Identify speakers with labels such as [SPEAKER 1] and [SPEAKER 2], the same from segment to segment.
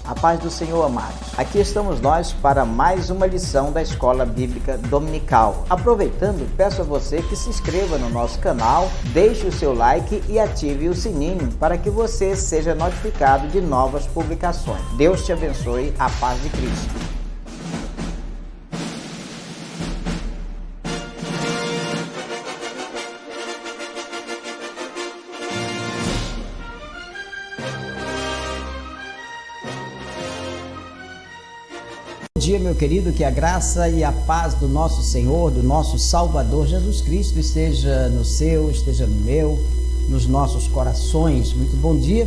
[SPEAKER 1] A paz do Senhor, amados. Aqui estamos nós para mais uma lição da Escola Bíblica Dominical. Aproveitando, peço a você que se inscreva no nosso canal, deixe o seu like e ative o sininho para que você seja notificado de novas publicações. Deus te abençoe, a paz de Cristo. Bom dia, meu querido, que a graça e a paz do nosso Senhor, do nosso Salvador Jesus Cristo esteja no seu, esteja no meu, nos nossos corações. Muito bom dia.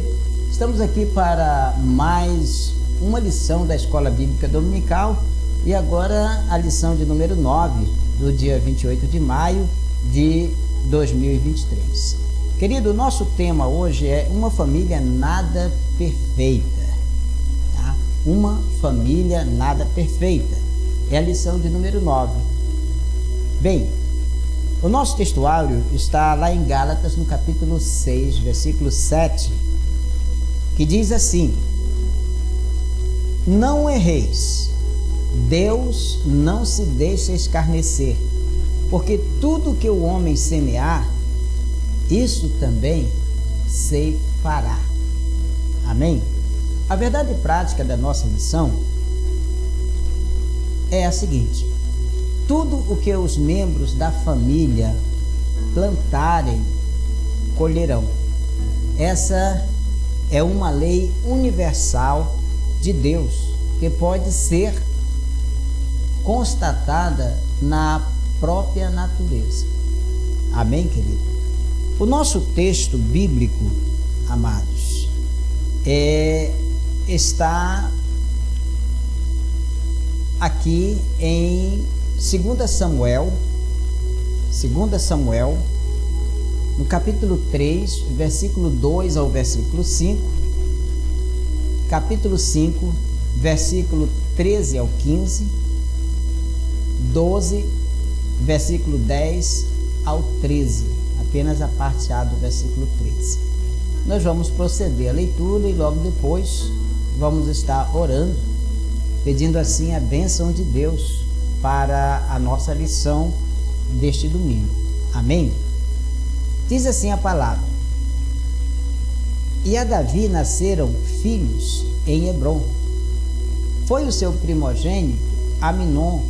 [SPEAKER 1] Estamos aqui para mais uma lição da Escola Bíblica Dominical e agora a lição de número 9, do dia 28 de maio de 2023. Querido, o nosso tema hoje é uma família nada perfeita. Uma família nada perfeita. É a lição de número 9. Bem, o nosso textuário está lá em Gálatas, no capítulo 6, versículo 7, que diz assim: Não erreis, Deus não se deixa escarnecer, porque tudo que o homem semear, isso também se fará. Amém? A verdade prática da nossa lição é a seguinte: tudo o que os membros da família plantarem, colherão. Essa é uma lei universal de Deus que pode ser constatada na própria natureza. Amém, querido? O nosso texto bíblico, amados, está aqui em 2 Samuel, no capítulo 3, versículo 2 ao versículo 5, capítulo 5, versículo 13 ao 15, 12, versículo 10 ao 13, apenas a parte A do versículo 13. Nós vamos proceder à leitura e logo depois vamos estar orando, pedindo assim a bênção de Deus para a nossa lição deste domingo. Amém? Diz assim a palavra: E a Davi nasceram filhos em Hebrom. Foi o seu primogênito Aminon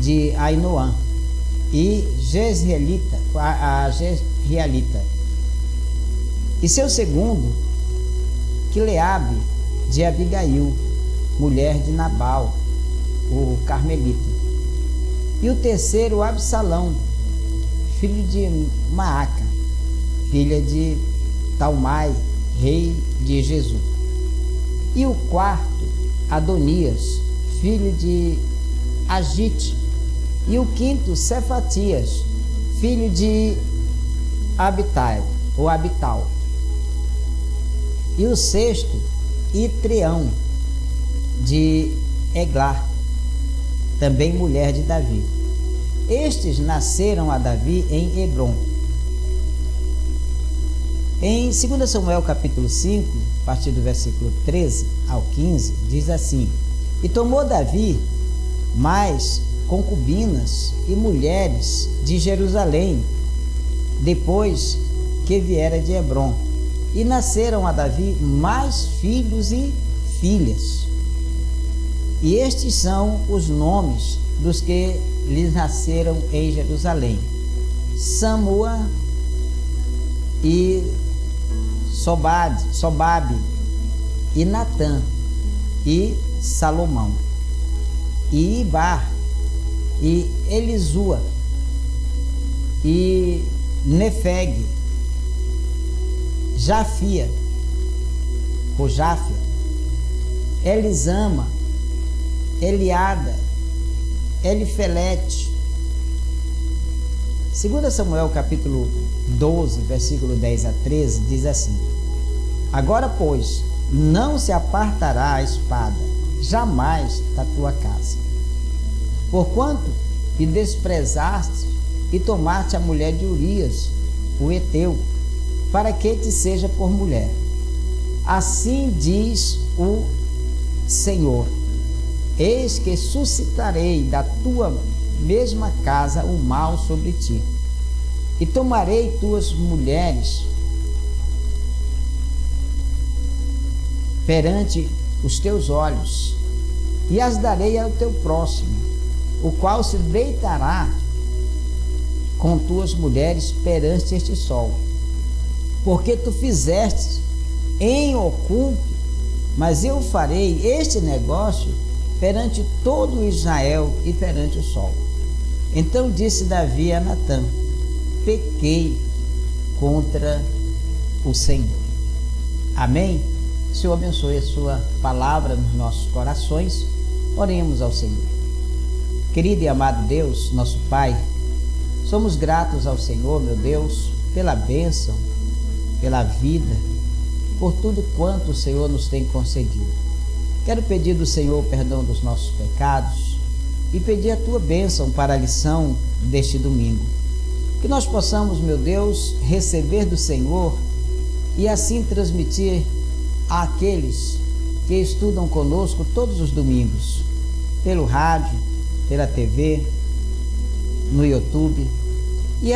[SPEAKER 1] de Ainoã e Jezreelita, e seu segundo Quileabe de Abigail, mulher de Nabal, o carmelita. E o terceiro, Absalão, filho de Maaca, filha de Talmai, rei de Jesus. E o quarto, Adonias, filho de Agite. E o quinto, Cefatias, filho de Abital. E o sexto, Itreão de Eglar, também mulher de Davi. Estes nasceram a Davi em Hebrom. Em 2 Samuel capítulo 5, a partir do versículo 13 ao 15, diz assim: E tomou Davi mais concubinas e mulheres de Jerusalém, depois que viera de Hebrom. E nasceram a Davi mais filhos e filhas. E estes são os nomes dos que lhes nasceram em Jerusalém: Samua e Sobabe e Natã e Salomão e Ibar e Elisua e Nefeg, Jafia, Jáfia, Elisama, Eliada, Elifelete. 2 Samuel capítulo 12, versículo 10 a 13, diz assim: Agora, pois, não se apartará a espada jamais da tua casa, porquanto te desprezaste e tomaste a mulher de Urias, o Heteu, para que te seja por mulher. Assim diz o Senhor, eis que suscitarei da tua mesma casa o mal sobre ti, e tomarei tuas mulheres perante os teus olhos, e as darei ao teu próximo, o qual se deitará com tuas mulheres perante este sol. Porque tu fizeste em oculto, mas eu farei este negócio perante todo Israel e perante o sol. Então disse Davi a Natã: pequei contra o Senhor. Amém? O Senhor abençoe a sua palavra nos nossos corações. Oremos ao Senhor. Querido e amado Deus, nosso Pai, somos gratos ao Senhor, meu Deus, pela bênção, pela vida, por tudo quanto o Senhor nos tem concedido. Quero pedir do Senhor o perdão dos nossos pecados e pedir a tua bênção para a lição deste domingo. Que nós possamos, meu Deus, receber do Senhor e assim transmitir àqueles que estudam conosco todos os domingos, pelo rádio, pela TV, no YouTube e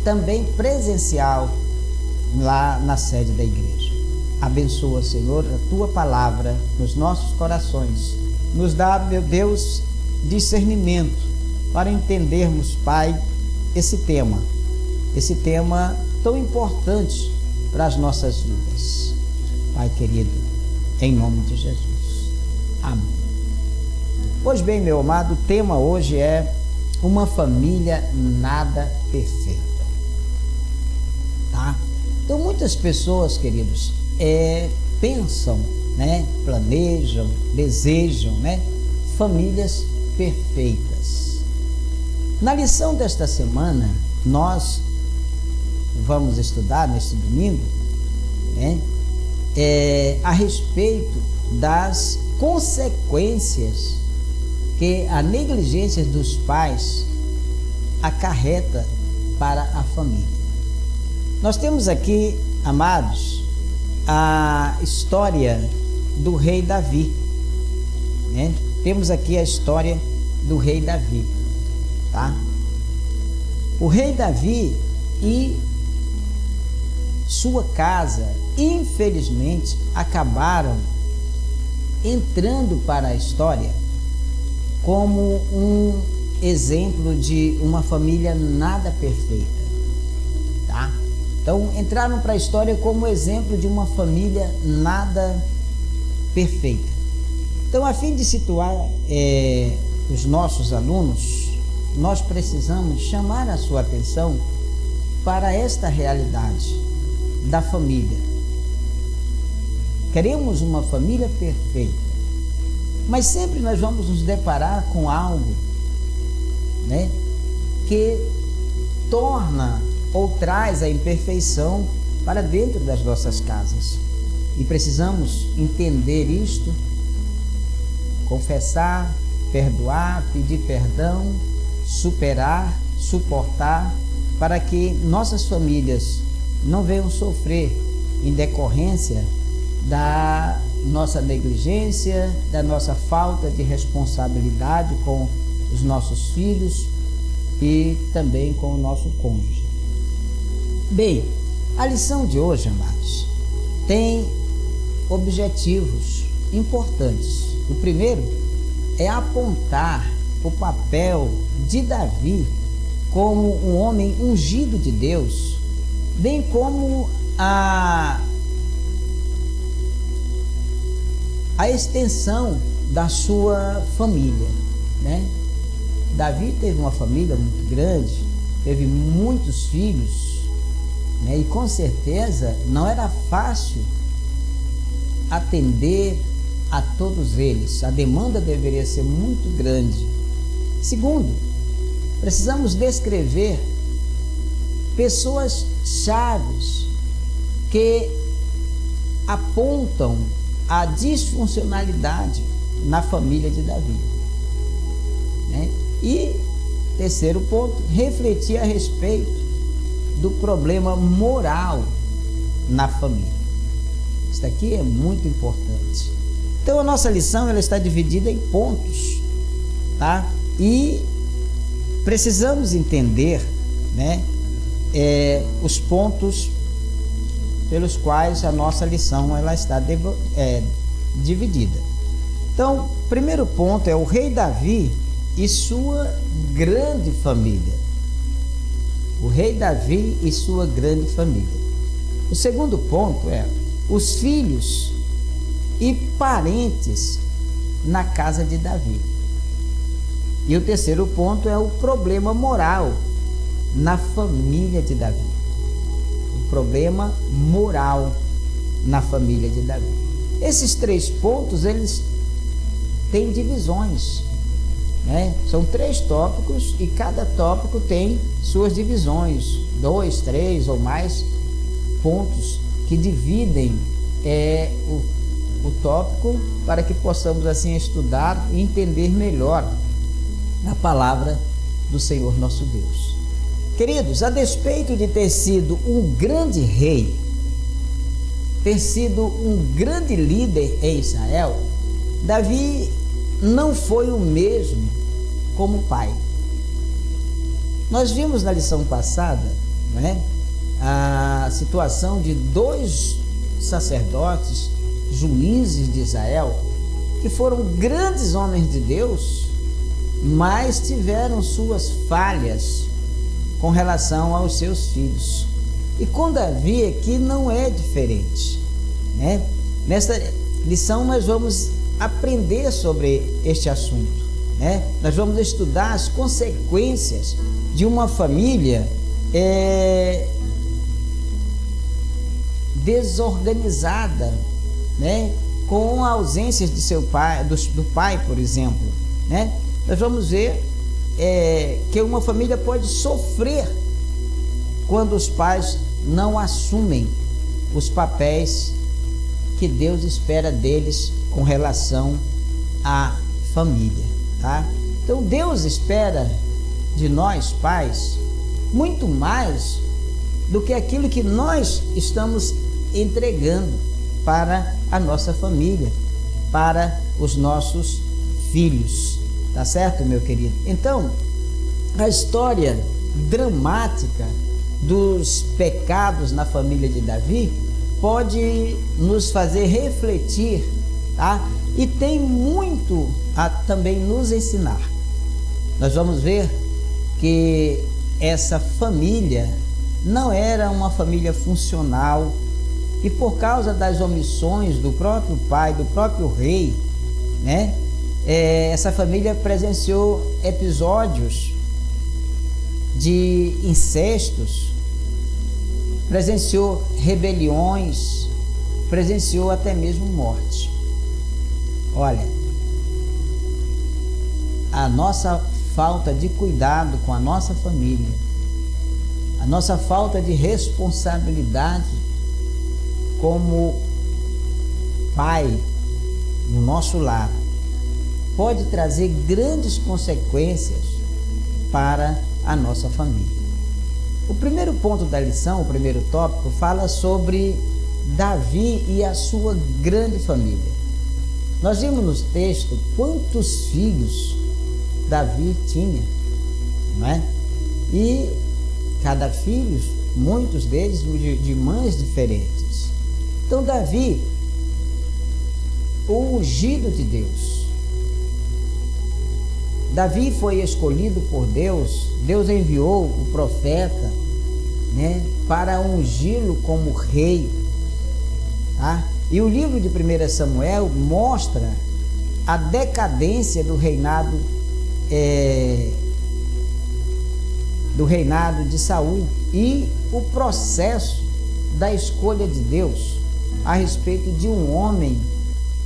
[SPEAKER 1] também presencial lá na sede da igreja. Abençoa, Senhor, a tua palavra nos nossos corações. Nos dá, meu Deus, discernimento para entendermos, Pai, esse tema tão importante para as nossas vidas. Pai querido, em nome de Jesus. Amém. Pois bem, meu amado, o tema hoje é uma família nada perfeita. Tá? Então, muitas pessoas, queridos, pensam, planejam, desejam, famílias perfeitas. Na lição desta semana, nós vamos estudar neste domingo, a respeito das consequências que a negligência dos pais acarreta para a família. Nós temos aqui, amados, a história do rei Davi, Temos aqui a história do rei Davi, tá? O rei Davi e sua casa, infelizmente, acabaram entrando para a história como um exemplo de uma família nada perfeita, tá? Então, entraram para a história como exemplo de uma família nada perfeita. Então, a fim de situar os nossos alunos, nós precisamos chamar a sua atenção para esta realidade da família. Queremos uma família perfeita, mas sempre nós vamos nos deparar com algo, que torna ou traz a imperfeição para dentro das nossas casas. E precisamos entender isto, confessar, perdoar, pedir perdão, superar, suportar, para que nossas famílias não venham sofrer em decorrência da nossa negligência, da nossa falta de responsabilidade com os nossos filhos e também com o nosso cônjuge. Bem, a lição de hoje, amados, tem objetivos importantes. O primeiro é apontar o papel de Davi como um homem ungido de Deus, bem como a extensão da sua família, Davi teve uma família muito grande, teve muitos filhos, e com certeza não era fácil atender a todos eles. A demanda deveria ser muito grande. Segundo, precisamos descrever pessoas chaves que apontam a disfuncionalidade na família de Davi. E terceiro ponto, refletir a respeito do problema moral na família. Isso aqui é muito importante. Então a nossa lição ela está dividida em pontos, tá? E precisamos entender, né, os pontos pelos quais a nossa lição ela está dividida. Então, primeiro ponto é o rei Davi e sua grande família. O rei Davi e sua grande família. O segundo ponto é os filhos e parentes na casa de Davi. E o terceiro ponto é o problema moral na família de Davi. O problema moral na família de Davi. Esses 3 pontos, eles têm divisões, né? São 3 tópicos e cada tópico tem suas divisões, 2, 3 ou mais pontos que dividem o tópico para que possamos assim estudar e entender melhor a palavra do Senhor nosso Deus. Queridos, a despeito de ter sido um grande rei, ter sido um grande líder em Israel, Davi não foi o mesmo como pai. Nós vimos na lição passada, né, a situação de 2 sacerdotes, juízes de Israel, que foram grandes homens de Deus, mas tiveram suas falhas com relação aos seus filhos. E com Davi aqui não é diferente, né? Nesta lição nós vamos aprender sobre este assunto, né? Nós vamos estudar as consequências de uma família desorganizada, né? Com ausências de seu pai, do pai, por exemplo, né? Nós vamos ver que uma família pode sofrer quando os pais não assumem os papéis que Deus espera deles com relação à família, tá? Então Deus espera de nós, pais, muito mais do que aquilo que nós estamos entregando para a nossa família, para os nossos filhos. Tá certo, meu querido? Então, a história dramática dos pecados na família de Davi pode nos fazer refletir, tá? E tem muito a também nos ensinar. Nós vamos ver que essa família não era uma família funcional e por causa das omissões do próprio pai, do próprio rei, né? Essa família presenciou episódios de incestos, presenciou rebeliões, presenciou até mesmo morte. Olha, a nossa falta de cuidado com a nossa família, a nossa falta de responsabilidade como pai no nosso lar, pode trazer grandes consequências para a nossa família. O primeiro ponto da lição, o primeiro tópico, fala sobre Davi e a sua grande família. Nós vimos no texto quantos filhos Davi tinha, não é? E cada filho, muitos deles de mães diferentes. Então Davi, o ungido de Deus, Davi foi escolhido por Deus. Deus enviou o profeta, né, para ungí-lo como rei, tá? E o livro de 1 Samuel mostra a decadência do reinado de Saul e o processo da escolha de Deus a respeito de um homem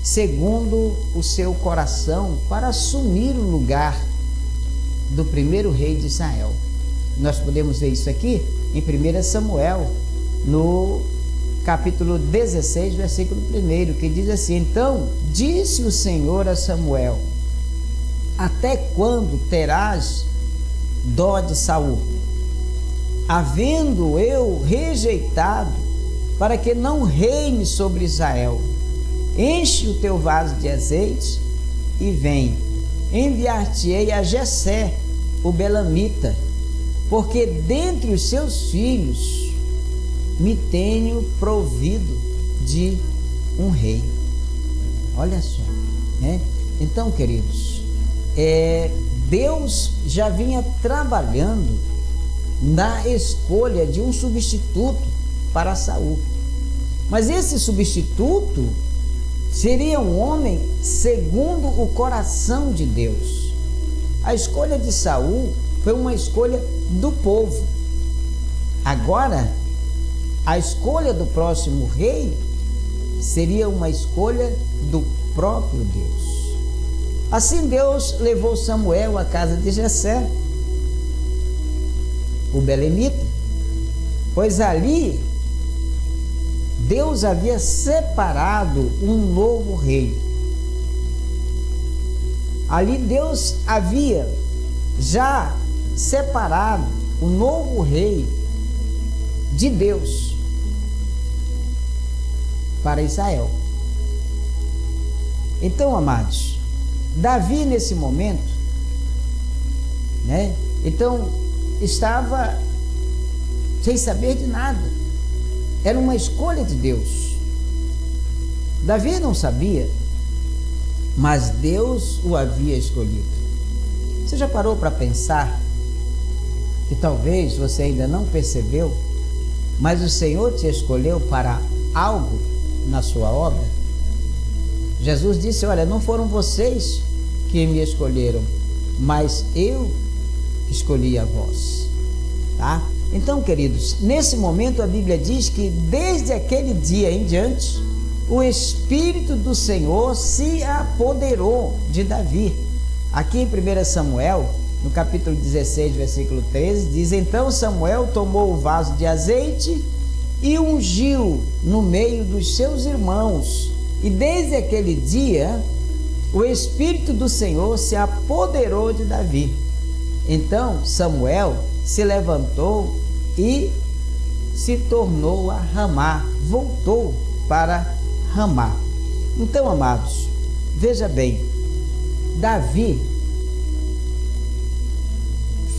[SPEAKER 1] segundo o seu coração para assumir o lugar do primeiro rei de Israel. Nós podemos ver isso aqui em 1 Samuel, no capítulo 16, versículo 1, que diz assim: Então disse o Senhor a Samuel: Até quando terás dó de Saul, havendo eu rejeitado, para que não reine sobre Israel? enche o teu vaso de azeite e vem. Enviar-te-ei a Jessé, o belamita, porque dentre os seus filhos me tenho provido de um rei. Olha só, né? Então, queridos, Deus já vinha trabalhando na escolha de um substituto para Saul. Mas esse substituto seria um homem segundo o coração de Deus. A escolha de Saul foi uma escolha do povo. Agora, a escolha do próximo rei seria uma escolha do próprio Deus. Assim Deus levou Samuel à casa de Jessé, o belemita, pois ali Deus havia separado um novo rei. Ali Deus havia já separado o novo rei de Deus para Israel. Então, amados, Davi nesse momento, né? Então estava sem saber de nada. Era uma escolha de Deus. Davi não sabia, mas Deus o havia escolhido. Você já parou para pensar que talvez você ainda não percebeu, mas o Senhor te escolheu para algo na sua obra? Jesus disse: olha, não foram vocês que me escolheram, mas eu escolhi a vós, tá? Então, queridos, nesse momento a Bíblia diz que desde aquele dia em diante, o Espírito do Senhor se apoderou de Davi. Aqui em 1 Samuel, no capítulo 16, versículo 13, diz: então Samuel tomou o vaso de azeite e ungiu no meio dos seus irmãos. E desde aquele dia, o Espírito do Senhor se apoderou de Davi. Então Samuel se levantou e se tornou a Ramá, voltou para Ramá. Então, amados, veja bem, Davi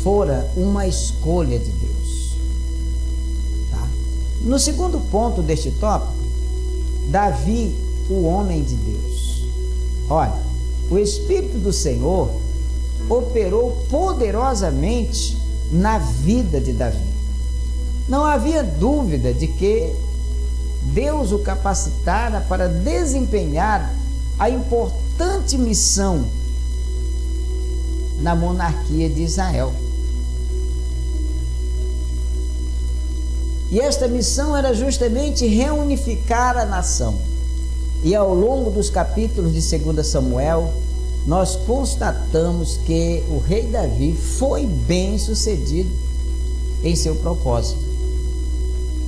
[SPEAKER 1] fora uma escolha de Deus, tá? No segundo ponto deste tópico, Davi, o homem de Deus. Olha, o Espírito do Senhor operou poderosamente na vida de Davi. Não havia dúvida de que Deus o capacitara para desempenhar a importante missão na monarquia de Israel. E esta missão era justamente reunificar a nação. E ao longo dos capítulos de 2 Samuel, nós constatamos que o rei Davi foi bem sucedido em seu propósito.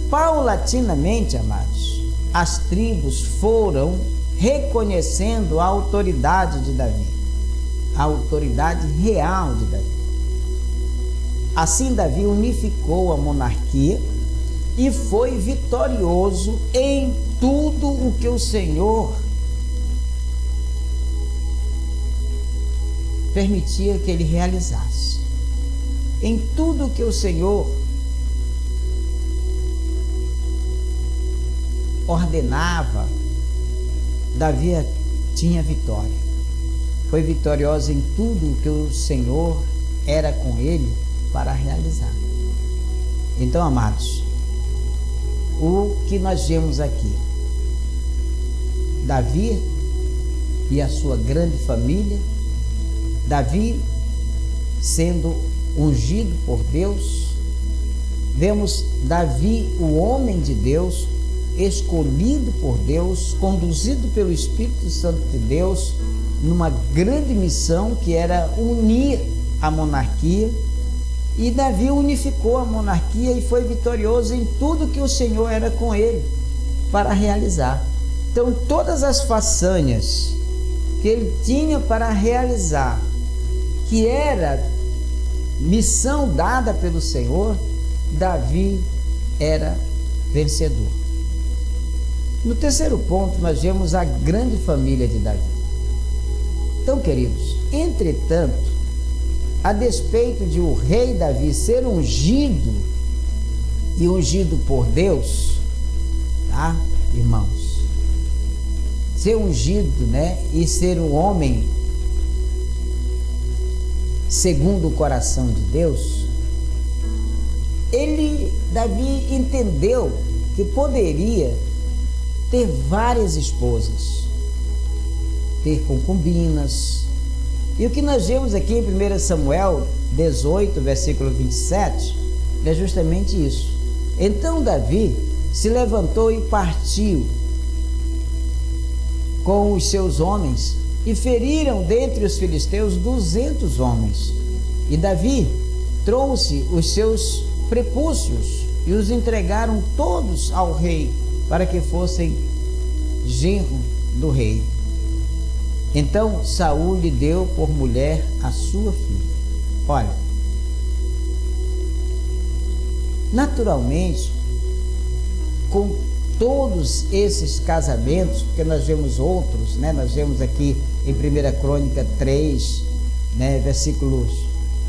[SPEAKER 1] Paulatinamente, amados, as tribos foram reconhecendo a autoridade de Davi, a autoridade real de Davi. Assim, Davi unificou a monarquia e foi vitorioso em tudo o que o Senhor permitia que ele realizasse. Em tudo o que o Senhor ordenava, Davi tinha vitória. Foi vitorioso em tudo o que o Senhor era com ele para realizar. Então, amados, o que nós vemos aqui, Davi e a sua grande família, Davi sendo ungido por Deus, vemos Davi, o homem de Deus, escolhido por Deus, conduzido pelo Espírito Santo de Deus, numa grande missão que era unir a monarquia. E Davi unificou a monarquia e foi vitorioso em tudo que o Senhor era com ele para realizar. Então, todas as façanhas que ele tinha para realizar, que era missão dada pelo Senhor, Davi era vencedor. No terceiro ponto, nós vemos a grande família de Davi. Então, queridos, entretanto, a despeito de o rei Davi ser ungido e ungido por Deus, tá, irmãos? Ser ungido, né? E ser um homem segundo o coração de Deus, Davi entendeu que poderia ter várias esposas, ter concubinas. E o que nós vemos aqui em 1 Samuel 18, versículo 27, é justamente isso. Então Davi se levantou e partiu com os seus homens e feriram dentre os filisteus 200 homens. E Davi trouxe os seus prepúcios e os entregaram todos ao rei, para que fossem genro do rei. Então Saul lhe deu por mulher a sua filha. Olha, naturalmente, com todos esses casamentos, porque nós vemos outros, né? Nós vemos aqui em 1 Crônica 3, né? Versículos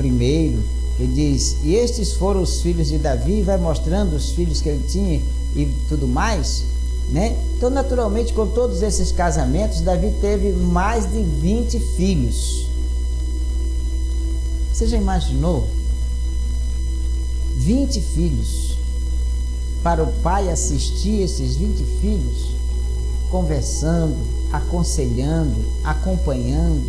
[SPEAKER 1] 1, que diz: e estes foram os filhos de Davi, vai mostrando os filhos que ele tinha e tudo mais, né? Então, naturalmente, com todos esses casamentos, Davi teve mais de 20 filhos. Você já imaginou? 20 filhos. Para o pai assistir esses 20 filhos, conversando, aconselhando, acompanhando,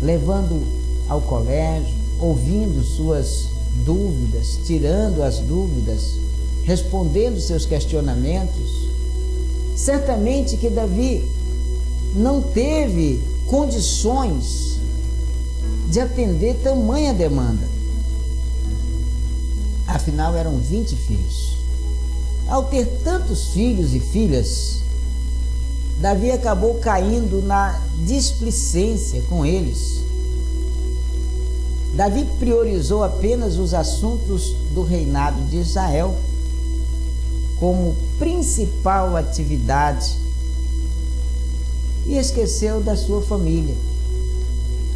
[SPEAKER 1] levando ao colégio, ouvindo suas dúvidas, tirando as dúvidas, respondendo seus questionamentos. Certamente que Davi não teve condições de atender tamanha demanda. Afinal, eram 20 filhos. Ao ter tantos filhos e filhas, Davi acabou caindo na displicência com eles. Davi priorizou apenas os assuntos do reinado de Israel como principal atividade e esqueceu da sua família.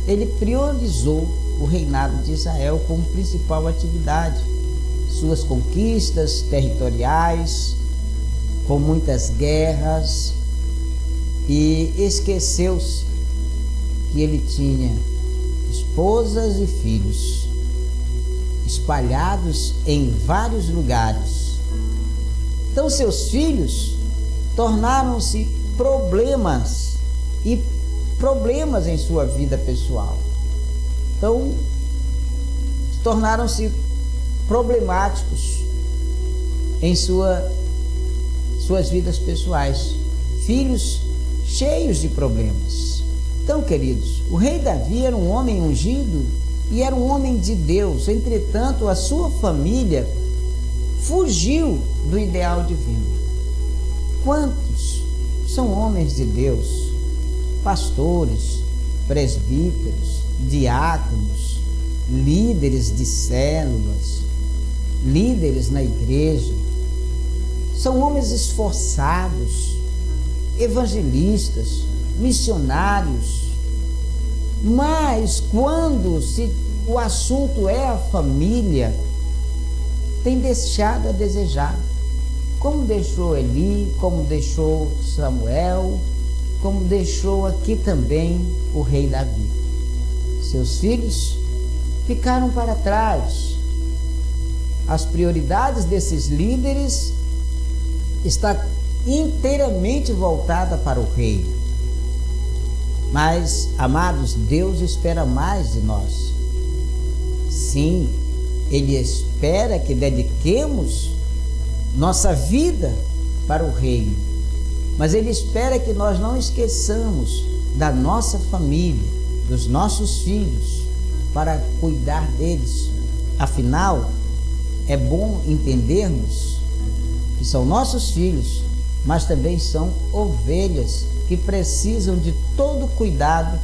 [SPEAKER 1] Ele priorizou o reinado de Israel como principal atividade, suas conquistas territoriais, com muitas guerras, e esqueceu-se que ele tinha esposas e filhos espalhados em vários lugares. Então seus filhos tornaram-se problemas em sua vida pessoal. Então tornaram-se problemáticos em suas vidas pessoais, filhos cheios de problemas. Então, queridos, o rei Davi era um homem ungido e era um homem de Deus. Entretanto, a sua família fugiu do ideal divino. Quantos são homens de Deus, pastores, presbíteros, diáconos, líderes de células, líderes na igreja, são homens esforçados, evangelistas, missionários, mas quando o assunto é a família, tem deixado a desejar, como deixou Eli, como deixou Samuel, como deixou aqui também o rei Davi. Seus filhos ficaram para trás. As prioridades desses líderes estão inteiramente voltadas para o rei. Mas, amados, Deus espera mais de nós. Sim, Ele espera que dediquemos nossa vida para o reino. Mas Ele espera que nós não esqueçamos da nossa família, dos nossos filhos, para cuidar deles. Afinal, é bom entendermos que são nossos filhos, mas também são ovelhas que precisam de todo cuidado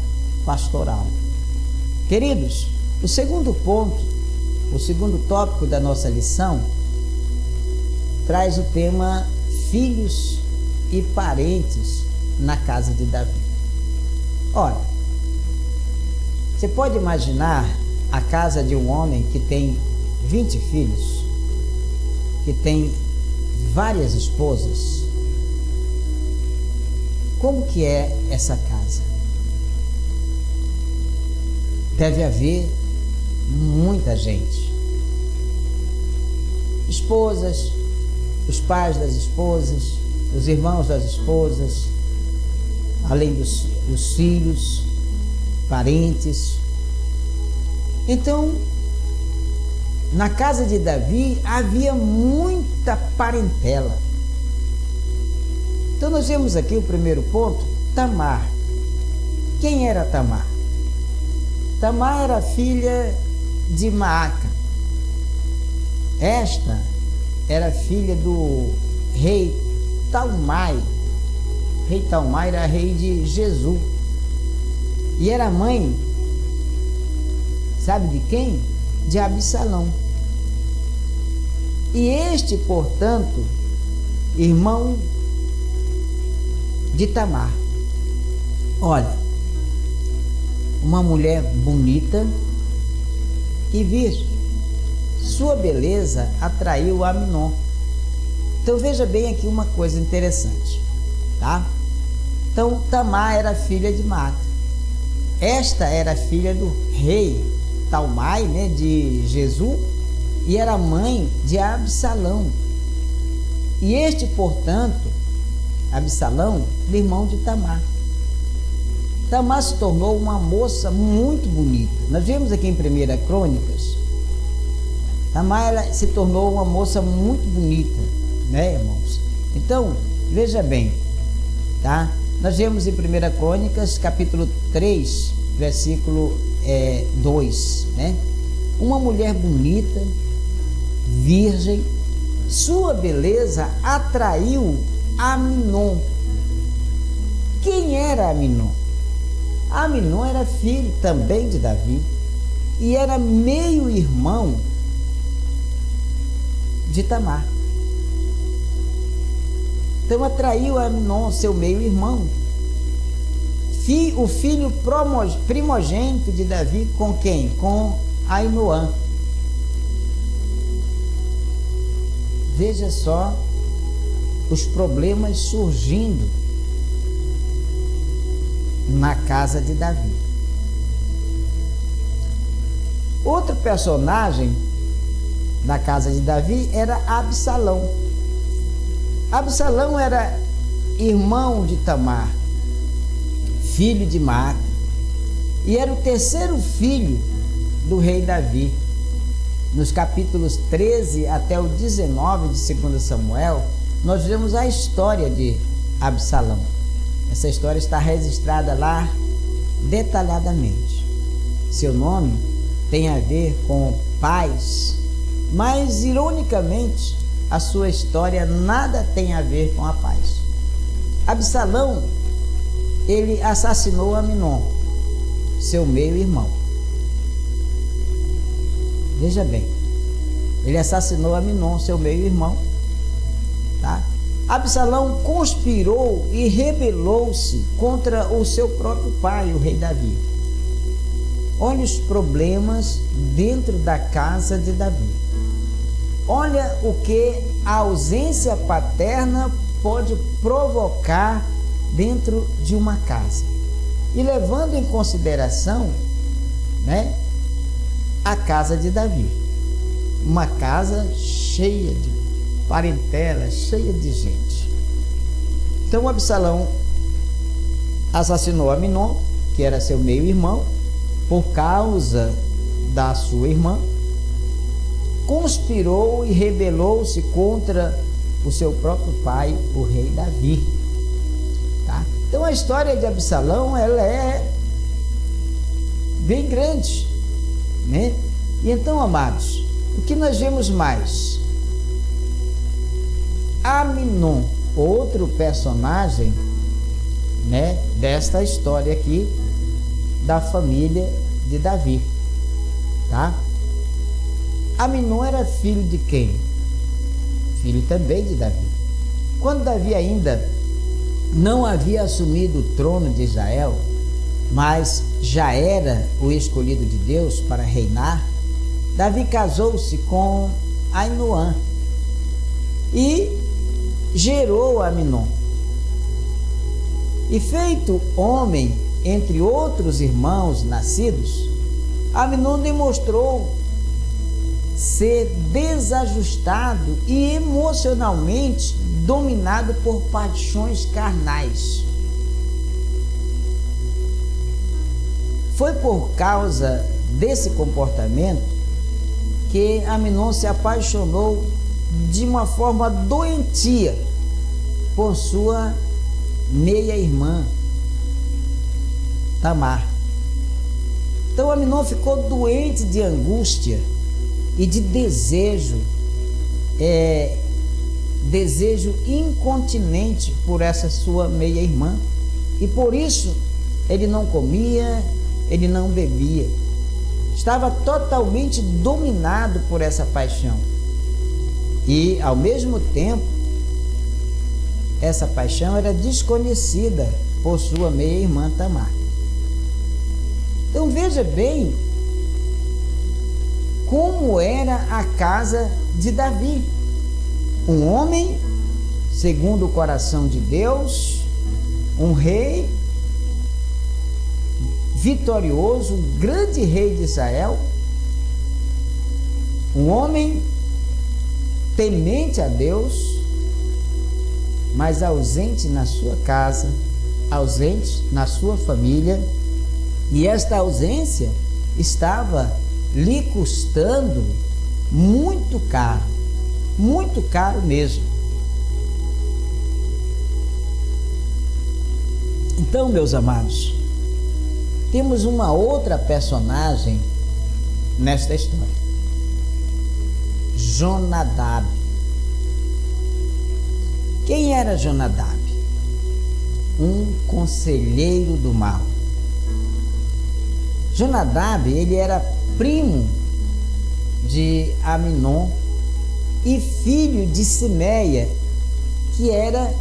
[SPEAKER 1] pastoral. Queridos, o segundo ponto, o segundo tópico da nossa lição traz o tema filhos e parentes na casa de Davi. Olha, você pode imaginar a casa de um homem que tem 20 filhos, que tem várias esposas? Como que é essa casa? Deve haver muita gente. Esposas, os pais das esposas, os irmãos das esposas, além dos filhos, parentes. Então, na casa de Davi havia muita parentela. Então nós vemos aqui o primeiro ponto, Tamar. Quem era Tamar? Tamar era filha de Maaca. Esta era filha do rei Talmai. Rei Talmai era rei de Jesus. E era mãe, sabe de quem? De Absalão. E este, portanto, irmão de Tamar. Olha, uma mulher bonita e virgem. Sua beleza atraiu Aminon. Então veja bem aqui uma coisa interessante, tá? Então Tamar era filha de Maaca. Esta era filha do rei Talmai, né, de Jesus, e era mãe de Absalão. E este, portanto, Absalão, irmão de Tamar. Tamar se tornou uma moça muito bonita. Nós vemos aqui em 1 Crônicas, Tamar se tornou uma moça muito bonita, né, irmãos? Então, veja bem, tá? Nós vemos em 1 Crônicas, capítulo 3, versículo 2, né? Uma mulher bonita, virgem, sua beleza atraiu Aminon. Quem era Aminon? Aminon era filho também de Davi e era meio-irmão de Tamar. Então atraiu Aminon, seu meio-irmão, o filho primogênito de Davi, com quem? Com Ainoã. Veja só os problemas surgindo na casa de Davi. Outro personagem da casa de Davi era Absalão. Absalão era irmão de Tamar, filho de Maaca, e era o terceiro filho do rei Davi. Nos capítulos 13 até o 19 de 2 Samuel, nós vemos a história de Absalão. Essa história está registrada lá detalhadamente. Seu nome tem a ver com paz, mas, ironicamente, a sua história nada tem a ver com a paz. Absalão, ele assassinou Aminon, seu meio-irmão. Veja bem, ele assassinou Aminon, seu meio-irmão, tá? Absalão conspirou e rebelou-se contra o seu próprio pai, o rei Davi. Olha os problemas dentro da casa de Davi. Olha o que a ausência paterna pode provocar dentro de uma casa. E levando em consideração, né, a casa de Davi. Uma casa cheia de parentela, cheia de gente. Então Absalão assassinou Aminon, que era seu meio-irmão, por causa da sua irmã, conspirou e rebelou-se contra o seu próprio pai, o rei Davi. Tá? Então a história de Absalão, ela é bem grande, né? E então, amados, o que nós vemos mais? Aminon, outro personagem, né, desta história aqui da família de Davi, tá? Aminon era filho de quem? Filho também de Davi. Quando Davi ainda não havia assumido o trono de Israel, mas já era o escolhido de Deus para reinar, Davi casou-se com Ainoã e gerou Aminon. E feito homem entre outros irmãos nascidos, Aminon demonstrou ser desajustado e emocionalmente dominado por paixões carnais. Foi por causa desse comportamento que Aminon se apaixonou de uma forma doentia por sua meia-irmã, Tamar. Então Aminon ficou doente de angústia e de desejo incontinente por essa sua meia-irmã. E por isso ele não comia, ele não bebia. Estava totalmente dominado por essa paixão. E, ao mesmo tempo, essa paixão era desconhecida por sua meia-irmã Tamar. Então veja bem como era a casa de Davi. Um homem segundo o coração de Deus, um rei vitorioso, um grande rei de Israel, um homem temente a Deus, mas ausente na sua casa, ausente na sua família, e esta ausência estava lhe custando muito caro mesmo. Então, meus amados, temos uma outra personagem nesta história: Jonadab. Quem era Jonadab? Um conselheiro do mal. Jonadab, ele era primo de Aminon e filho de Simeia, que era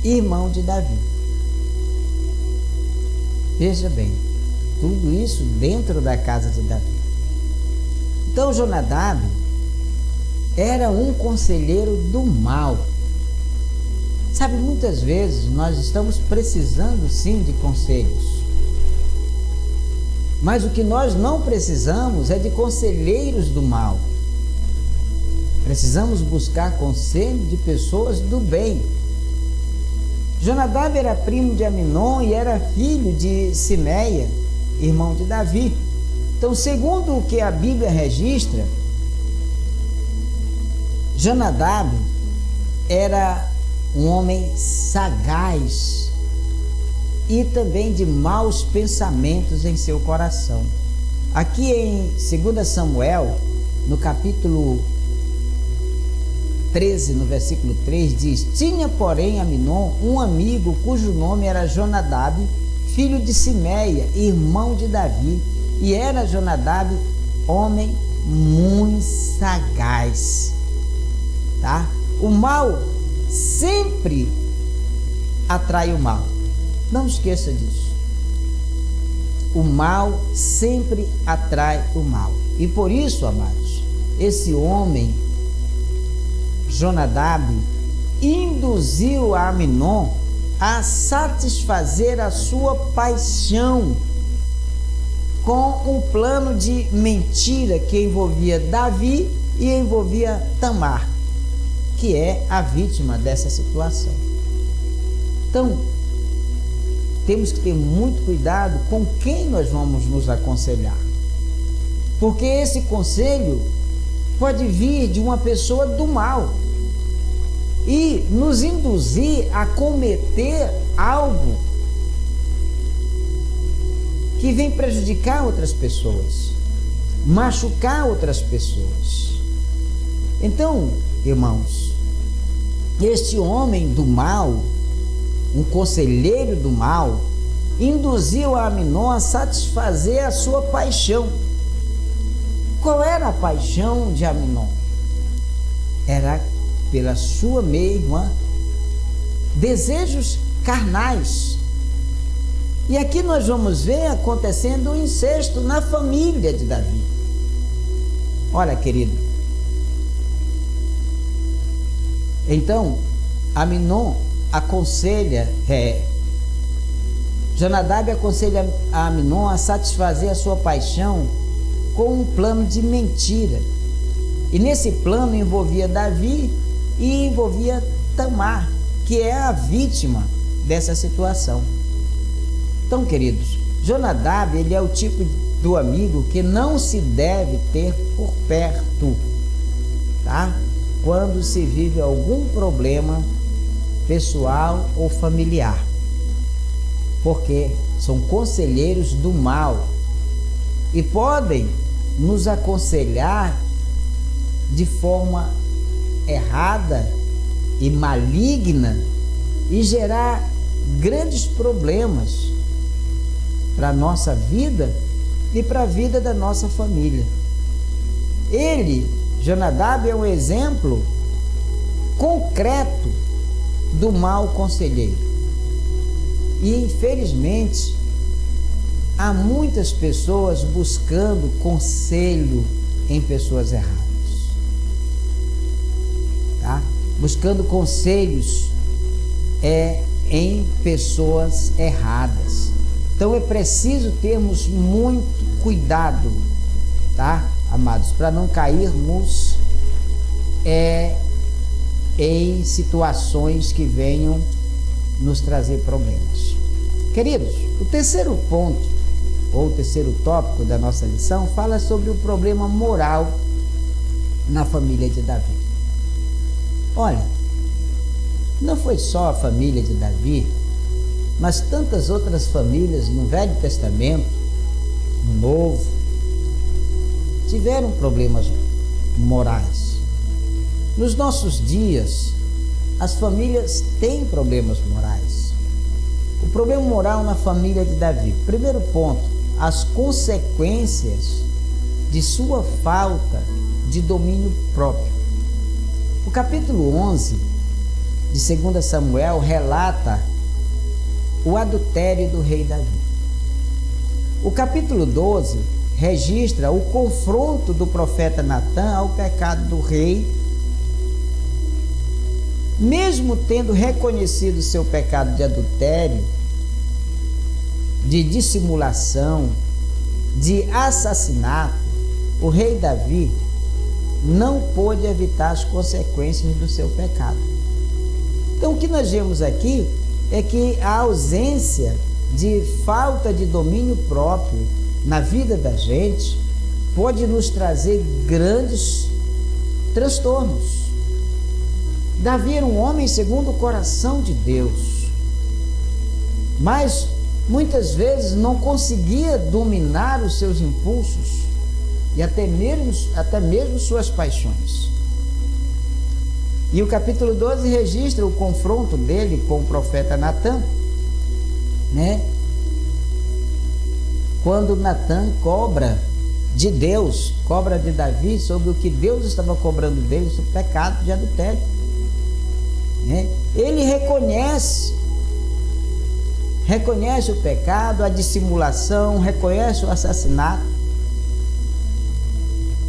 [SPEAKER 1] irmão de Davi. Veja bem, tudo isso dentro da casa de Davi. Então Jonadab era um conselheiro do mal. Sabe, muitas vezes nós estamos precisando sim de conselhos, mas o que nós não precisamos é de conselheiros do mal. Precisamos buscar conselho de pessoas do bem. Jonadab era primo de Aminon e era filho de Simeia, irmão de Davi. Então, segundo o que a Bíblia registra, Jonadab era um homem sagaz e também de maus pensamentos em seu coração. Aqui em 2 Samuel, no capítulo 13, no versículo 3, diz: tinha, porém, Aminon um amigo cujo nome era Jonadab, filho de Simeia, irmão de Davi, e era Jonadab homem muito sagaz. Tá? O mal sempre atrai o mal. Não esqueça disso. O mal sempre atrai o mal. E por isso, amados, esse homem, Jonadab, induziu a Aminon a satisfazer a sua paixão com um plano de mentira que envolvia Davi e envolvia Tamar, que é a vítima dessa situação. Então, temos que ter muito cuidado com quem nós vamos nos aconselhar, porque esse conselho pode vir de uma pessoa do mal e nos induzir a cometer algo que vem prejudicar outras pessoas, machucar outras pessoas. Então, irmãos, este homem do mal, um conselheiro do mal, induziu a Aminon a satisfazer a sua paixão. Qual era a paixão de Aminon? Era pela sua meia-irmã, desejos carnais. E aqui nós vamos ver acontecendo um incesto na família de Davi. Olha, querido, então Aminon aconselha, Jonadab aconselha a Aminon a satisfazer a sua paixão com um plano de mentira. E nesse plano envolvia Davi e envolvia Tamar, que é a vítima dessa situação. Então, queridos, Jonadab, ele é o tipo do amigo que não se deve ter por perto, tá? Quando se vive algum problema pessoal ou familiar, porque são conselheiros do mal e podem nos aconselhar de forma errada e maligna e gerar grandes problemas para a nossa vida e para a vida da nossa família. Ele, Jonadab, é um exemplo concreto do mau conselheiro. E infelizmente há muitas pessoas buscando conselho em pessoas erradas, tá? Buscando conselhos em pessoas erradas. Então é preciso termos muito cuidado, tá, amados, para não cairmos em situações que venham nos trazer problemas. Queridos, o terceiro ponto, ou o terceiro tópico da nossa lição, fala sobre o problema moral na família de Davi. Olha, não foi só a família de Davi, mas tantas outras famílias no Velho Testamento, no Novo, tiveram problemas morais. Nos nossos dias, as famílias têm problemas morais. O problema moral na família de Davi. Primeiro ponto, as consequências de sua falta de domínio próprio. O capítulo 11 de 2 Samuel relata o adultério do rei Davi. O capítulo 12 registra o confronto do profeta Natã ao pecado do rei. Mesmo tendo reconhecido seu pecado de adultério, de dissimulação, de assassinato, o rei Davi não pôde evitar as consequências do seu pecado. Então, o que nós vemos aqui é que a ausência de falta de domínio próprio na vida da gente pode nos trazer grandes transtornos. Davi era um homem segundo o coração de Deus, mas muitas vezes não conseguia dominar os seus impulsos e até mesmo suas paixões. E o capítulo 12 registra o confronto dele com o profeta Natã, né? Quando Natã cobra de Deus, cobra de Davi sobre o que Deus estava cobrando dele, sobre o pecado de adultério, né? Ele reconhece o pecado, a dissimulação, reconhece o assassinato,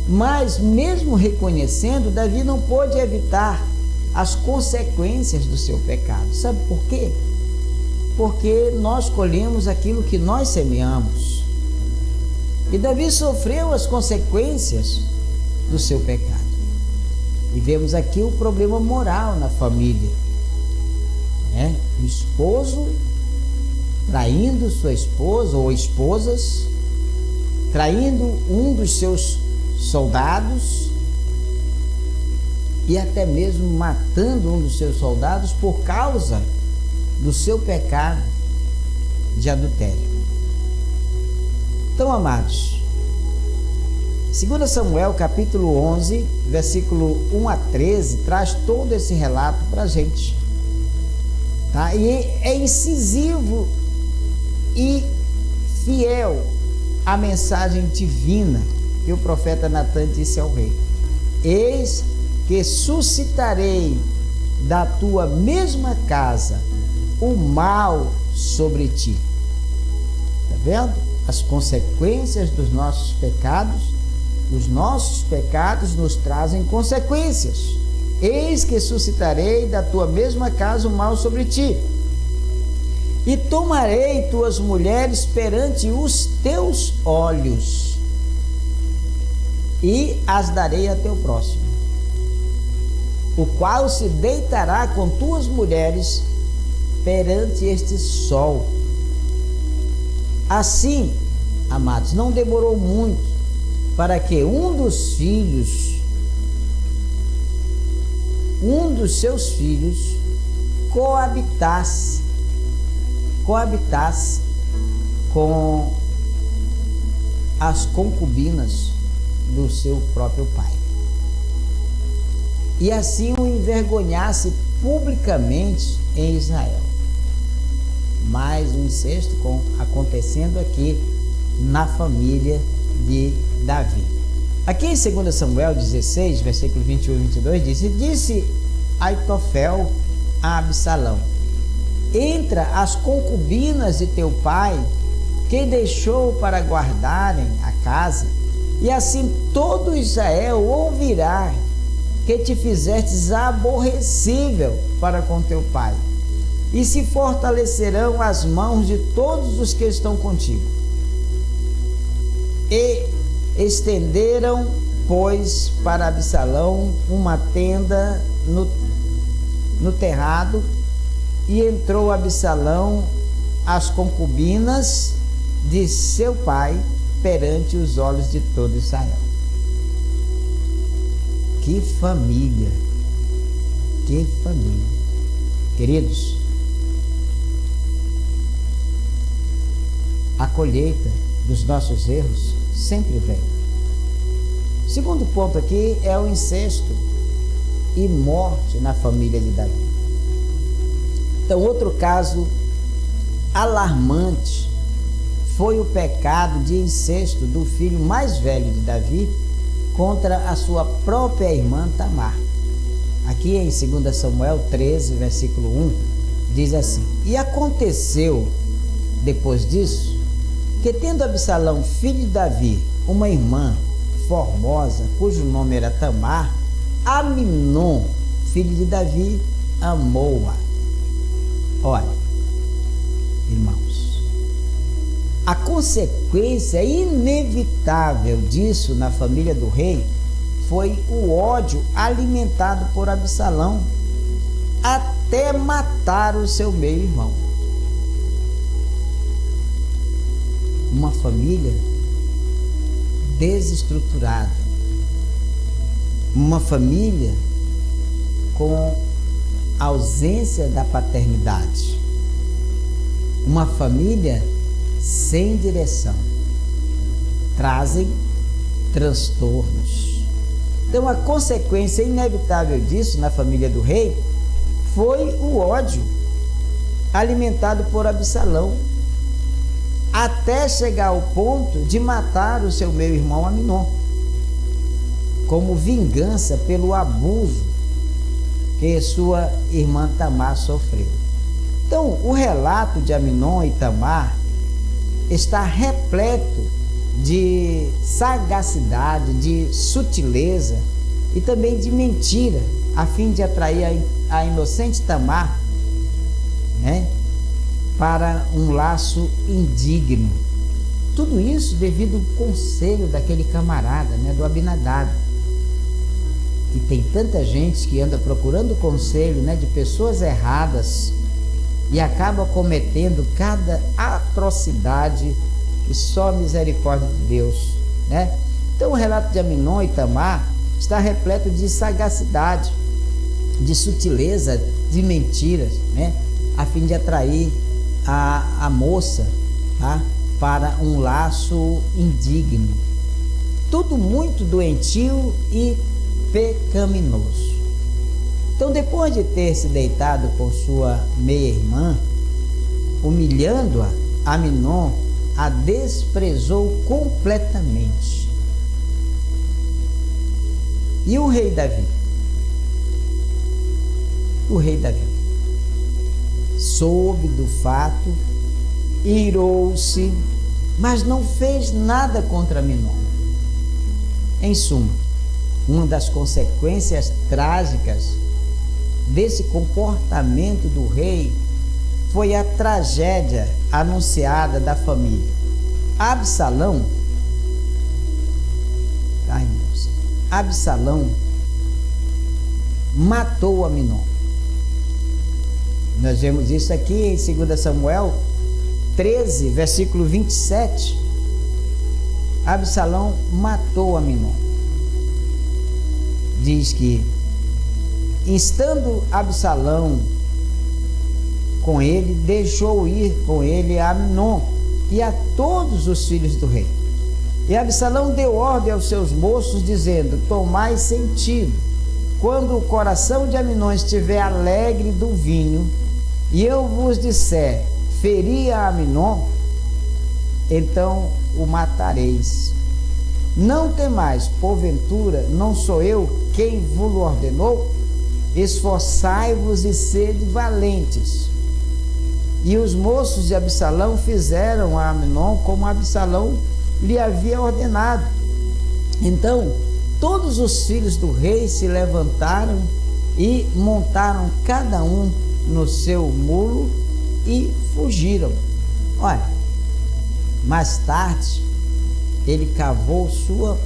[SPEAKER 1] mas mesmo reconhecendo, Davi não pôde evitar as consequências do seu pecado. Sabe por quê? Porque nós colhemos aquilo que nós semeamos. E Davi sofreu as consequências do seu pecado. E vemos aqui o problema moral na família, né? O esposo traindo sua esposa ou esposas, traindo um dos seus soldados e até mesmo matando um dos seus soldados por causa do seu pecado de adultério. Então, amados, 2 Samuel capítulo 11, versículo 1 a 13, traz todo esse relato para a gente, tá? E é incisivo e fiel à mensagem divina que o profeta Natã disse ao rei. Eis que suscitarei da tua mesma casa o mal sobre ti. Está vendo? As consequências dos nossos pecados. Os nossos pecados nos trazem consequências. Eis que suscitarei da tua mesma casa o mal sobre ti. E tomarei tuas mulheres perante os teus olhos, e as darei a teu próximo, o qual se deitará com tuas mulheres perante este sol. Assim, amados, não demorou muito para que um dos seus filhos coabitasse com as concubinas do seu próprio pai, e assim o envergonhasse publicamente em Israel. Mais um incesto acontecendo aqui na família de Davi. Aqui em 2 Samuel 16, versículo 21 e 22 diz: e disse Aitofel a Absalão: entra as concubinas de teu pai, que deixou para guardarem a casa, e assim todo Israel ouvirá que te fizestes aborrecível para com teu pai, e se fortalecerão as mãos de todos os que estão contigo. E estenderam, pois, para Absalão uma tenda no terrado, e entrou Absalão as concubinas de seu pai perante os olhos de todo Israel. Que família! Que família! Queridos, a colheita dos nossos erros sempre vem. Segundo ponto aqui é o incesto e morte na família de Davi. Então, outro caso alarmante foi o pecado de incesto do filho mais velho de Davi contra a sua própria irmã Tamar. Aqui em 2 Samuel 13, versículo 1, diz assim: e aconteceu, depois disso, que tendo Absalão, filho de Davi, uma irmã formosa, cujo nome era Tamar, Amnon, filho de Davi, amou-a. Olha, irmãos, a consequência inevitável disso na família do rei foi o ódio alimentado por Absalão até matar o seu meio-irmão. Uma família desestruturada, uma família com ausência da paternidade, uma família sem direção, trazem transtornos. Então, a consequência inevitável disso na família do rei foi o ódio alimentado por Absalão, até chegar ao ponto de matar o seu meio-irmão Amnon, como vingança pelo abuso que sua irmã Tamar sofreu. Então, o relato de Amnon e Tamar está repleto de sagacidade, de sutileza e também de mentira, a fim de atrair a inocente Tamar, para um laço indigno. Tudo isso devido ao conselho daquele camarada, do Abinadab. E tem tanta gente que anda procurando conselho, de pessoas erradas, e acaba cometendo cada atrocidade que só a misericórdia de Deus, Então, o relato de Amnon e Tamar está repleto de sagacidade, de sutileza, de mentiras, a fim de atrair a moça, para um laço indigno. Tudo muito doentio e pecaminoso. Então, depois de ter se deitado com sua meia-irmã, humilhando-a, Amnon a desprezou completamente. E o rei Davi, o rei Davi soube do fato, irou-se, mas não fez nada contra Amnon. Em suma, uma das consequências trágicas desse comportamento do rei foi a tragédia anunciada da família. Absalão matou Amnon. Nós vemos isso aqui em 2 Samuel 13, versículo 27. Absalão matou Amnon. Diz que, instando Absalão com ele, deixou ir com ele a Amnon e a todos os filhos do rei. E Absalão deu ordem aos seus moços, dizendo: tomai sentido, quando o coração de Amnon estiver alegre do vinho, e eu vos disser, feri a Amnon, então o matareis. Não temais, porventura, não sou eu quem vos ordenou? Esforçai-vos e sede valentes. E os moços de Absalão fizeram a Amnon como Absalão lhe havia ordenado. Então todos os filhos do rei se levantaram e montaram cada um no seu mulo e fugiram. Olha, mais tarde ele cavou sua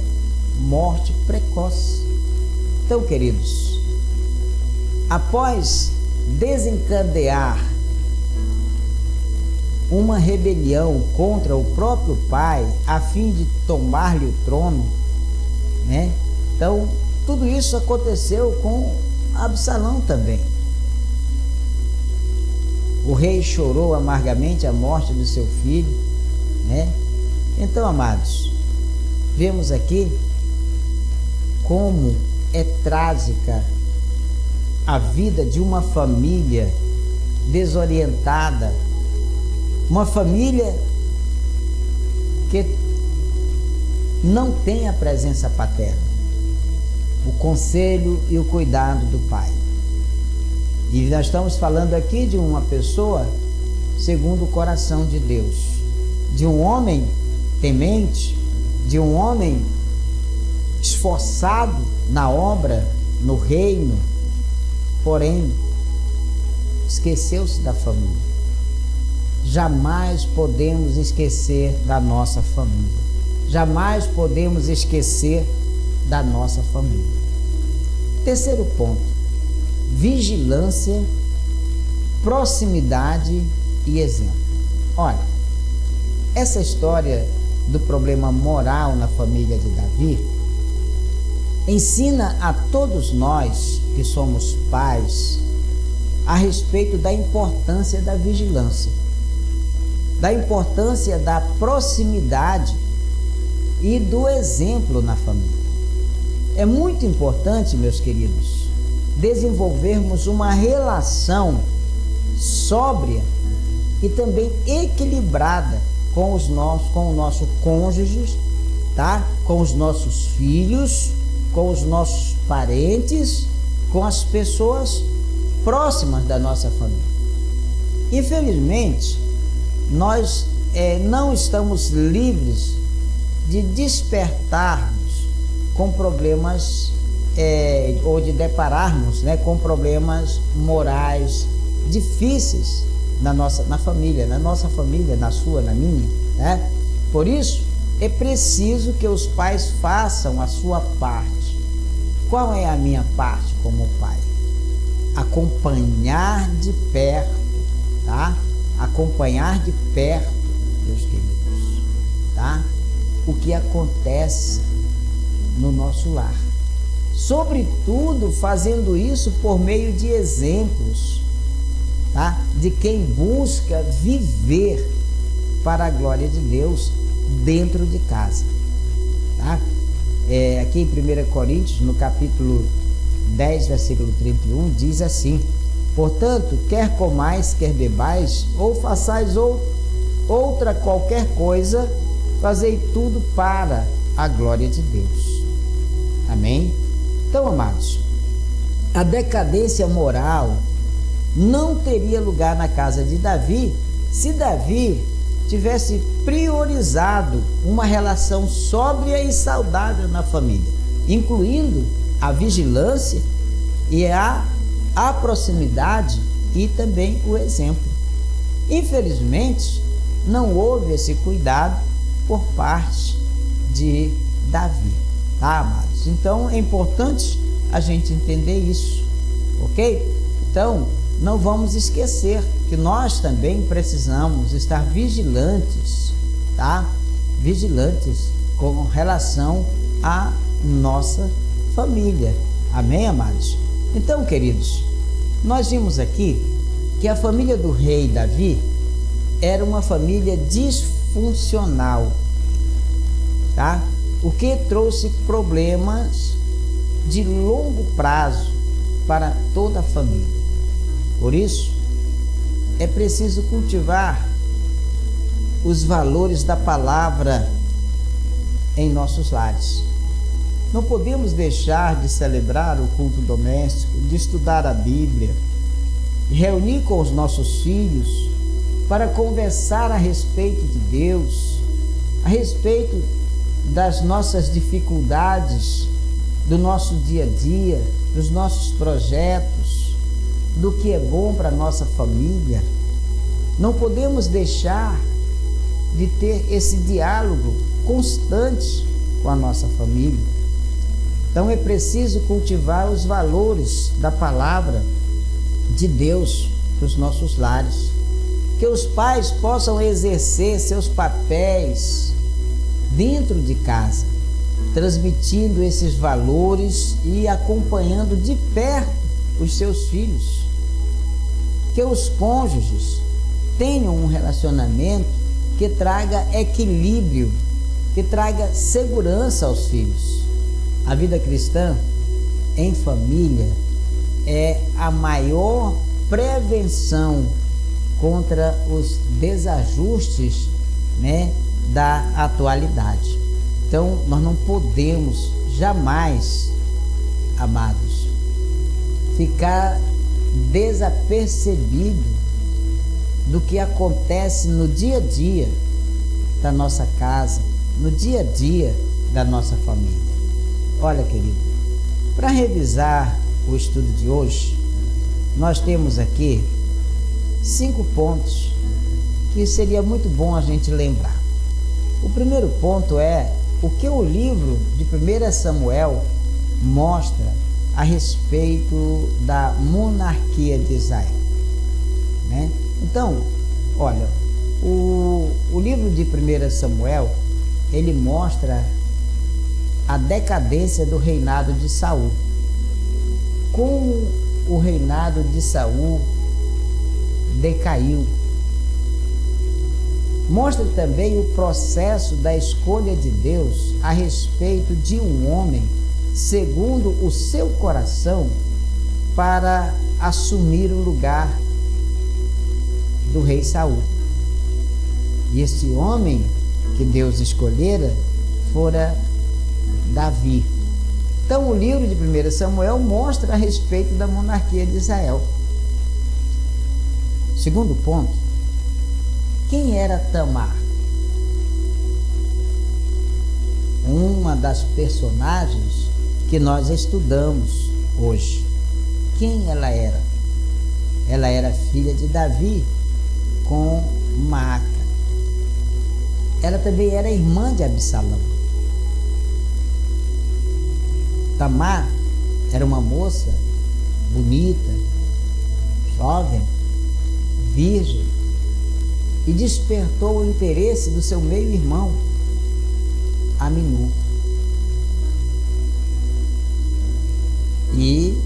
[SPEAKER 1] morte precoce. Então, queridos, após desencadear uma rebelião contra o próprio pai, a fim de tomar-lhe o trono, né? Então, tudo isso aconteceu com Absalão também. O rei chorou amargamente a morte do seu filho, né? Então, amados, vemos aqui como é trágica a vida de uma família desorientada, uma família que não tem a presença paterna, o conselho e o cuidado do pai. E nós estamos falando aqui de uma pessoa segundo o coração de Deus, de um homem temente, de um homem esforçado na obra, no reino, porém esqueceu-se da família. Jamais podemos esquecer da nossa família. Jamais podemos esquecer da nossa família. Terceiro ponto: vigilância, proximidade e exemplo. Olha, essa história do problema moral na família de Davi ensina a todos nós que somos pais a respeito da importância da vigilância, da importância da proximidade e do exemplo na família. É muito importante, meus queridos, desenvolvermos uma relação sóbria e também equilibrada com o nosso cônjuge, tá? Com os nossos filhos, com os nossos parentes, com as pessoas próximas da nossa família. Infelizmente, nós não estamos livres de despertarmos com problemas ou de depararmos, né, com problemas morais difíceis na família, na nossa família, na sua, na minha, né? Por isso, é preciso que os pais façam a sua parte. Qual é a minha parte como pai? Acompanhar de perto, tá? Acompanhar de perto, meus queridos, tá? O que acontece no nosso lar. Sobretudo fazendo isso por meio de exemplos, tá? De quem busca viver para a glória de Deus dentro de casa, tá? Aqui em 1 Coríntios, no capítulo 10, versículo 31, diz assim: portanto, quer comais, quer bebais, ou façais outra qualquer coisa, fazei tudo para a glória de Deus. Amém? Então, amados, a decadência moral não teria lugar na casa de Davi se Davi tivesse priorizado uma relação sóbria e saudável na família, incluindo a vigilância e a proximidade e também o exemplo. Infelizmente, não houve esse cuidado por parte de Davi, tá, amados? Então é importante a gente entender isso, ok? Então, não vamos esquecer que nós também precisamos estar vigilantes, tá? Vigilantes com relação à nossa família. Amém, amados? Então, queridos, nós vimos aqui que a família do rei Davi era uma família disfuncional, tá? O que trouxe problemas de longo prazo para toda a família. Por isso, é preciso cultivar os valores da palavra em nossos lares. Não podemos deixar de celebrar o culto doméstico, de estudar a Bíblia, de reunir com os nossos filhos para conversar a respeito de Deus, a respeito das nossas dificuldades, do nosso dia a dia, dos nossos projetos, do que é bom para a nossa família. Não podemos deixar de ter esse diálogo constante com a nossa família. Então é preciso cultivar os valores da palavra de Deus nos nossos lares. Que os pais possam exercer seus papéis dentro de casa, transmitindo esses valores e acompanhando de perto os seus filhos. Que os cônjuges tenham um relacionamento que traga equilíbrio, que traga segurança aos filhos. A vida cristã em família é a maior prevenção contra os desajustes, da atualidade. Então, nós não podemos jamais, amados, ficar desapercebido do que acontece no dia a dia da nossa casa, no dia a dia da nossa família. Olha, querido, para revisar o estudo de hoje, nós temos aqui 5 pontos que seria muito bom a gente lembrar. O primeiro ponto é o que o livro de 1 Samuel mostra a respeito da monarquia de Israel, Então, olha, o livro de 1 Samuel, ele mostra a decadência do reinado de Saul. Como o reinado de Saul decaiu. Mostra também o processo da escolha de Deus a respeito de um homem segundo o seu coração para assumir o lugar do rei Saul. E esse homem que Deus escolhera fora Davi. Então o livro de 1 Samuel mostra a respeito da monarquia de Israel. Segundo ponto, quem era Tamar? Uma das personagens que nós estudamos hoje. Quem ela era? Ela era filha de Davi com Maaca. Ela também era irmã de Absalão. Tamar era uma moça bonita, jovem, virgem, e despertou o interesse do seu meio-irmão, Aminu. E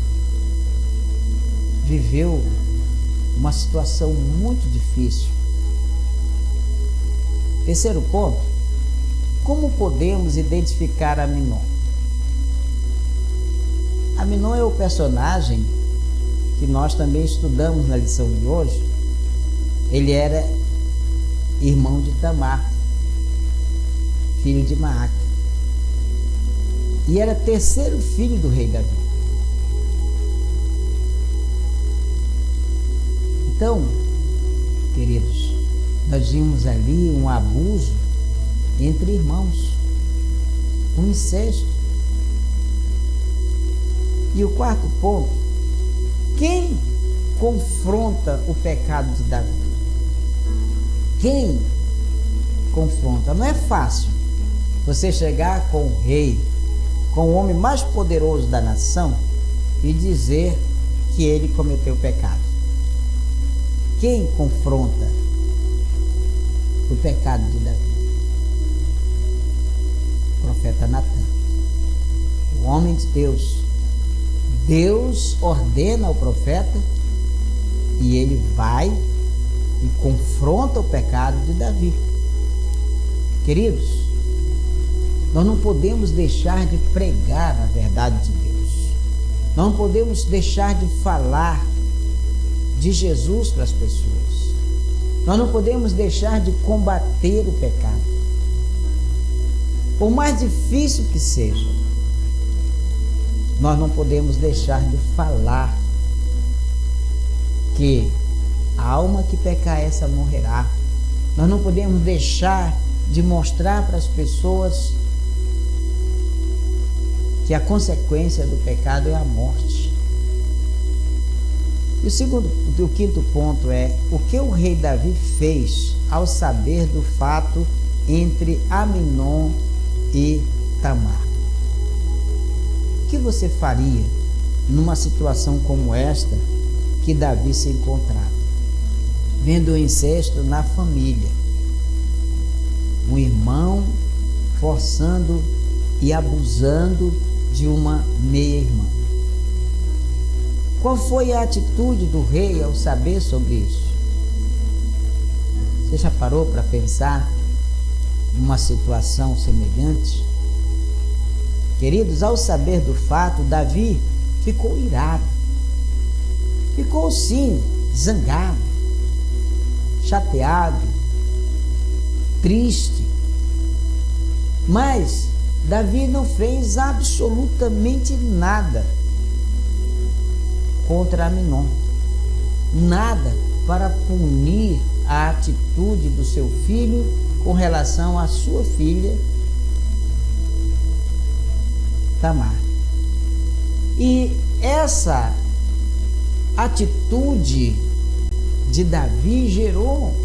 [SPEAKER 1] viveu uma situação muito difícil. Terceiro ponto, como podemos identificar Aminon? Aminon é o personagem que nós também estudamos na lição de hoje. Ele era irmão de Tamar, filho de Maaca, e era terceiro filho do rei Davi. Então, queridos, nós vimos ali um abuso entre irmãos, um incesto. E o quarto ponto, quem confronta o pecado de Davi? Quem confronta? Não é fácil você chegar com o rei, com o homem mais poderoso da nação e dizer que ele cometeu pecado. Quem confronta o pecado de Davi? O profeta Natan, o homem de Deus. Deus ordena ao profeta e ele vai e confronta o pecado de Davi. Queridos, nós não podemos deixar de pregar a verdade de Deus. Nós não podemos deixar de falar de Jesus para as pessoas. Nós não podemos deixar de combater o pecado. Por mais difícil que seja, nós não podemos deixar de falar que a alma que pecar essa morrerá. Nós não podemos deixar de mostrar para as pessoas que a consequência do pecado é a morte. E o quinto ponto é o que o rei Davi fez ao saber do fato entre Aminon e Tamar. O que você faria numa situação como esta que Davi se encontrava? Vendo o incesto na família, um irmão forçando e abusando de uma meia-irmã. Qual foi a atitude do rei ao saber sobre isso? Você já parou para pensar numa situação semelhante? Queridos, ao saber do fato, Davi ficou irado. Ficou sim, zangado, chateado, triste. Mas Davi não fez absolutamente nada contra Aminon. Nada para punir a atitude do seu filho com relação à sua filha Tamar. E essa atitude de Davi gerou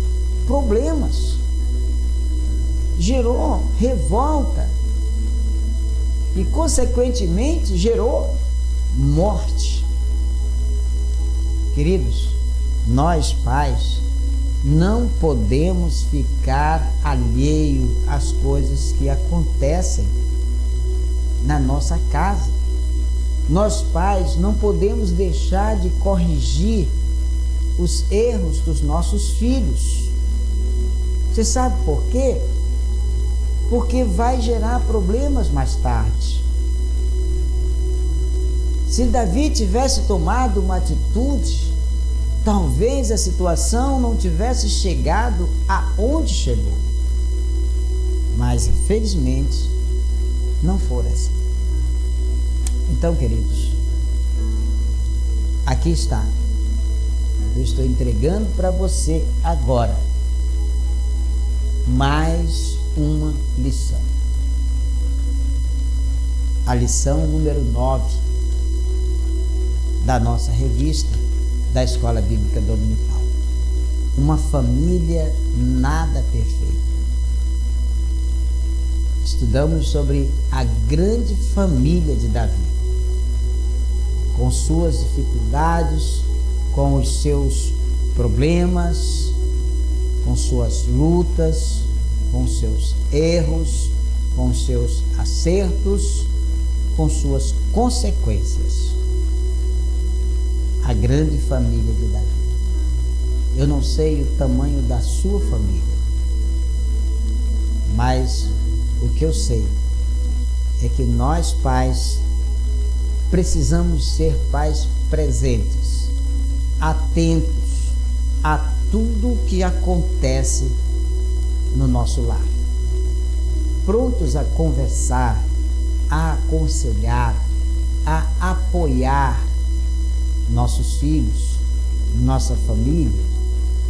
[SPEAKER 1] problemas, gerou revolta e, consequentemente, gerou morte. Queridos, nós pais não podemos ficar alheio às coisas que acontecem na nossa casa. Nós pais não podemos deixar de corrigir os erros dos nossos filhos. Você sabe por quê? Porque vai gerar problemas mais tarde. Se Davi tivesse tomado uma atitude, talvez a situação não tivesse chegado aonde chegou. Mas, infelizmente, não foi assim. Então, queridos, aqui está. Eu estou entregando para você agora mais uma lição. A lição número 9 da nossa revista da Escola Bíblica Dominical. Uma família nada perfeita. Estudamos sobre a grande família de Davi, com suas dificuldades, com os seus problemas, com suas lutas, com seus erros, com seus acertos, com suas consequências. A grande família de Davi. Eu não sei o tamanho da sua família, mas o que eu sei é que nós pais precisamos ser pais presentes, atentos a tudo o que acontece no nosso lar, prontos a conversar, a aconselhar, a apoiar nossos filhos nossa família,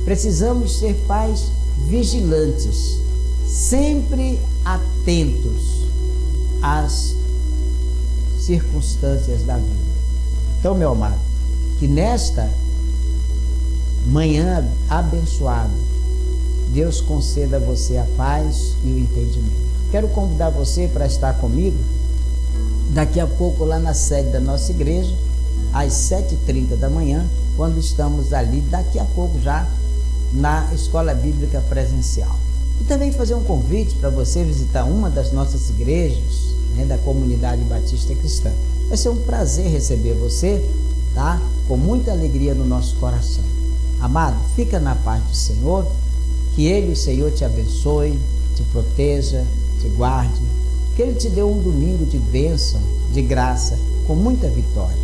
[SPEAKER 1] precisamos ser pais vigilantes, sempre atentos às circunstâncias da vida. Então, meu amado, que nesta manhã abençoada, Deus conceda a você a paz e o entendimento. Quero convidar você para estar comigo daqui a pouco lá na sede da nossa igreja, às 7h30 da manhã, quando estamos ali, daqui a pouco já, na Escola Bíblica Presencial. E também fazer um convite para você visitar uma das nossas igrejas, da Comunidade Batista Cristã. Vai ser um prazer receber você, tá? Com muita alegria no nosso coração. Amado, fica na paz do Senhor, que Ele, o Senhor, te abençoe, te proteja, te guarde, que Ele te dê um domingo de bênção, de graça, com muita vitória.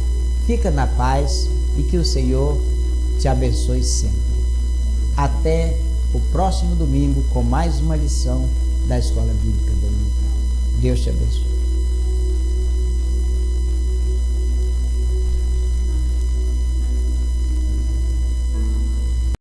[SPEAKER 1] Fica na paz e que o Senhor te abençoe sempre. Até o próximo domingo com mais uma lição da Escola Bíblica Dominical. Deus te abençoe.